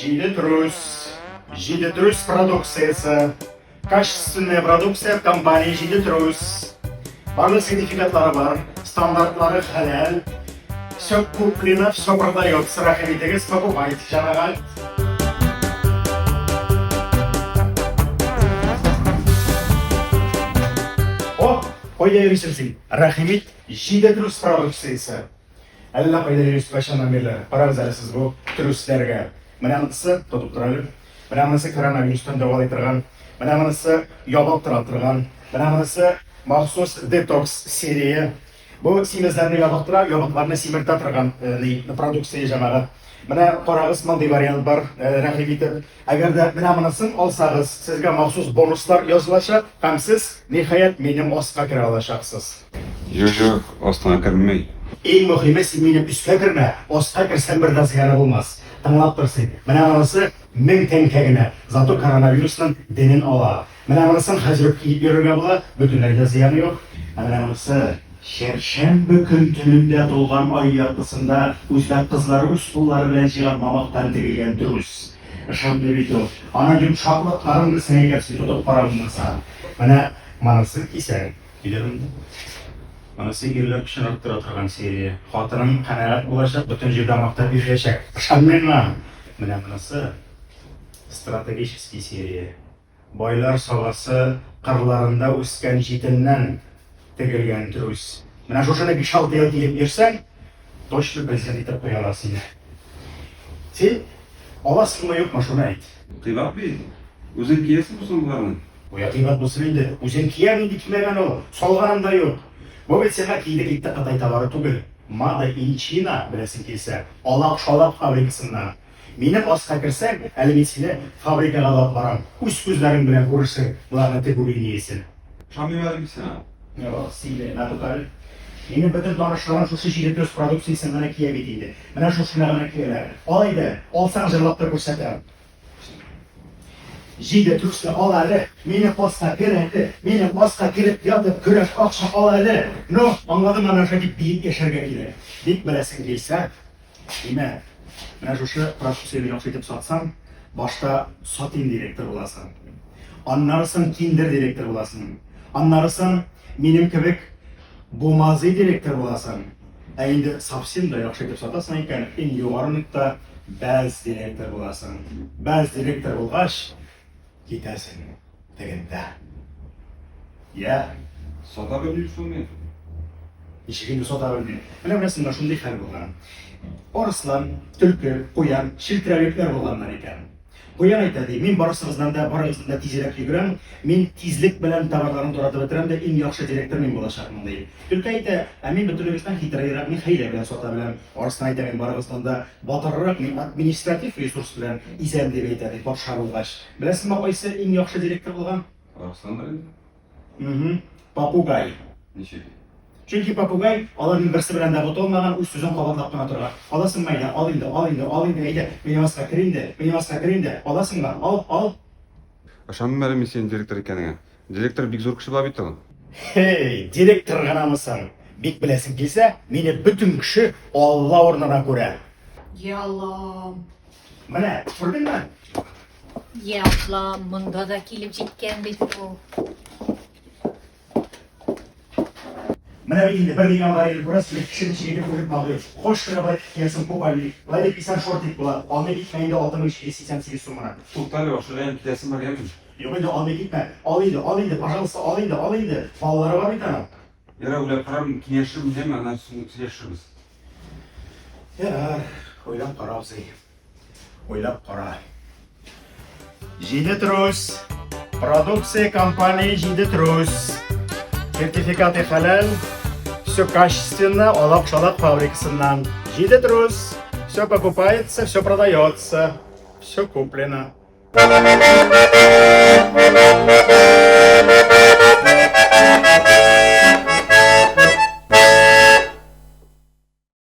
Жидетрус. Жидетрус продукциясы. Качественная продукция в компании Жидетрус. Барлық сертификатлары бар, стандартлары халал. Все куплено, все продается. Рахметегіз покупайте, жанағат. О, қойда ересілсің. Рахмет, Жидетрус продукциясы. Әлі қойда ересіп башынан берлі. Парағыз әлісіз бұл түрістерге. Мынанысы тұтып тұралып. Мынанысы коронавирустан давалай тұрған. Мынанысы ябап тұрған. Мынанысы махсус детокс серия. Бұл семіздеріні ябап тұра, ябапларыны семірта тұрған продукция жамаға. Мына қарағыз маңдай вариант бар, рахиметі. Әгерді мынамынысын алсағыз, сізге махсус бонустар yazылаша, һәм сіз нихаят менің осқа кіре алашақсыз. Жоқ, осқа кірмей. Ең мұхимі сен менің үске кірме, осқа кірсен бірді зияны болмас. Тыңлап тұрсын. Мынамынысы 1000 теңгеге, зато коронавирустан денін ала. Мынамынысын хәзір киіп йөрергә була, бүтүнләргә зыяны юк. Мынамынысы Шәршәмбе көн төнендә тулган ай яртысында үзбәк кызлары үз куллары белән җыйган мамактан тегелгән дөрес. Ышанды бит ул. Ана йомшаклыкларын сәйгә тотып караганда. Менә монысы кисәң. Билермин. Монысы ирләр өчен арттыра торган серия. Хатыным канәгать булачак, бүтән җирдә мактап бирәчәк. Ышанмыймы? Менә монысы стратегический серия. Байлар сагасы кырларында үскән җитеннән тегелгән трус. Менә шушыны 5-6 ел киеп йөрсәң, точно президент итеп куя аласың. Син аласыңмы юкмы шуны әйт. Кыйбат бит. Үзең киясың бу сумларны? Уя кыйбат булсын инде. Үзең киям инде кимәгән ул. Салганым да юк. Бу бит сиңа кийдек итте кытай товары түгел. Мада Инчина беләсең килсә, алак-шалак фабрикасыннан. Минем аска кирсәң, әле мин сине фабрикага алып барам. Үз күзләрең белән күрерсең, буларны тегүле ниесен. Шамимәлем син. Yok, sile, natural. Benim bütün danışlarım şu Жидетрус продукциясından kiye bitiydi. Bana şu şunlarına kiyeler. Alaydı, olsan jırlaptır gösterdim. Жидетрус'la alaydı, benim posta girendi, benim posta girip yatıp güreş akşam alaydı. No, anladım ana şu git deyip yaşarga gider. Dik bilesin değilse, yine, bana şu продукцияны yaxşı etip satsam, başta satin direktör olasın. Anlarsın kinder direktör olasın. Anlarsın benim kebek bomazı direktör olasın. Eğinde sapsin da yaxşı etip satasın iken en yuvarınlıkta bəz direktör olasın. Bəz direktör olğaş, gidersin. Degende. Ya. Sata bölüyorsun mu? İşigini sota bölüyor. Öyle burasında şunday xəl bolğan. Oraslan, tülkü, qoyan, şiltirəliklər bolğanlar iken. Qoyan aytadi, men barısınızdan da tezirək yürürəm, men tezlik bilən tavarlarını doratıb bitirəm də en yaxşı direktör men bolacaqmın deyil. Tülkü aytadi, men bütünlüyüzdən xitrəyirəm, men xeylə bilən sota biləm. Orasından aytadi, men barısından da batırıraq, men administrativ resurs bilən izəm deyib aytadi, başa bolğaş. Biləsin mi qoysa en yaxşı direktör bolğan? Araslanlar indi? Papugay. Neçə? Çünki papugay alanın birisi bilən də bot olmağın üst sözün qabarlaq qına тұрға. Alasın mı ayda, al indi, ayda, benim asqa kirindi, alasın mı, al. Ышанмыйм сен директор екеніңе. Директор бик зор кіші була бит ул. Hey, direktör ғанамысың. Бик білесің келсе, мені бүтін күші Алла орнына көре. Ялам. Міне, көрдің мі? Ялам, мұнда да келіп жеткен бет бұл. Міне енді бір деген бар ел көресіз, кішіні шегеді көріп бағылыр. Хош кірі бай, кесін попайлы. Лайды писан шортик бұла, алмай кетмейінде 6088 сумына. Туктале, ошодан кетесің бар емін? Yok енді алмай кетме. Ал енді, пожалуйста, ал енді. Балалары бар екен. Яра ойлап қарам, кеңесшіміз деме, ана сөйлесшіміз. Ярар, ойлап қарапсың. Ойлап қара. Жидетрус. Продукция компании Жидетрус. Сертификаты халал. Все качественно, алак-шалак фабрикасынан. Жидетрус. Все покупается, все продается. Все куплено.